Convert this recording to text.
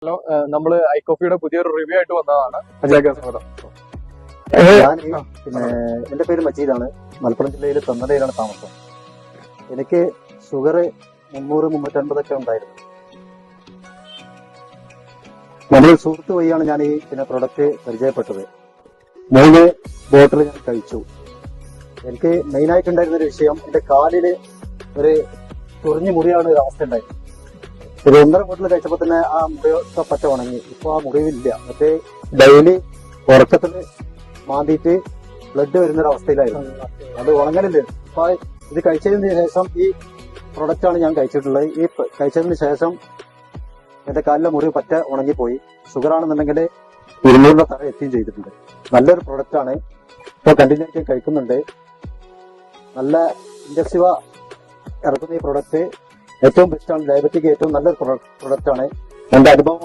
Hello, നമ്മള് ഐകോഫിയുടെ പുതിയൊരു review ആയിട്ട് വന്നതാണ്. അജയ് സ്വാഗതം. പിന്നെ എന്റെ പേര് മജീദാണ്. മലപ്പുറം ജില്ലയിലെ തൊന്നലയിലാണ് താമസം. എനിക്ക് ഷുഗർ 300-350 ഉണ്ടായിരുന്നു. നമ്മൾ സുഹൃത്ത് വഴിയാണ് ഞാൻ ഈ പ്രൊഡക്റ്റ് പരിചയപ്പെട്ടത്. 3 ബോട്ടിൽ ഞാൻ കഴിച്ചു. എനിക്ക് മെയിനായിട്ടുണ്ടായിരുന്ന ഒരു വിഷയം, എന്റെ കാലില് ഒരു തുറഞ്ഞു മുറിയാണ് ഒരു അവസ്ഥ ഉണ്ടായിരുന്നു. ഒരു 1.5 ബോട്ടിൽ കഴിച്ചപ്പോൾ തന്നെ ആ മുറിയൊക്കെ പറ്റ ഉണങ്ങി. ഇപ്പൊ ആ മുറിവില്ല. മറ്റേ ഡെയിലി ഉറക്കത്തിൽ മാന്തിയിട്ട് ബ്ലഡ് വരുന്നൊരവസ്ഥയിലായിരുന്നു. അത് ഉണങ്ങലില്ല. അപ്പൊ ഇത് കഴിച്ചതിന് ശേഷം ഈ പ്രൊഡക്റ്റ് ആണ് ഞാൻ കഴിച്ചിട്ടുള്ളത്. ഈ കഴിച്ചതിന് ശേഷം എന്റെ കാലിലെ മുറിവ് പറ്റ ഉണങ്ങിപ്പോയി. ഷുഗർ ആണെന്നുണ്ടെങ്കിൽ 200 താഴെ എത്തുകയും ചെയ്തിട്ടുണ്ട്. നല്ലൊരു പ്രൊഡക്റ്റ് ആണ്. ഇപ്പൊ കണ്ടിന്യൂ ആയിട്ട് കഴിക്കുന്നുണ്ട്. നല്ല ഇൻഡക്സീവ ഇറക്കുന്ന ഈ പ്രൊഡക്റ്റ് ഏറ്റവും ബെസ്റ്റ് ആണ്. ഡയബറ്റിക് ഏറ്റവും നല്ലൊരു പ്രൊഡക്റ്റ് ആണ്. എന്റെ അനുഭവമാണ്.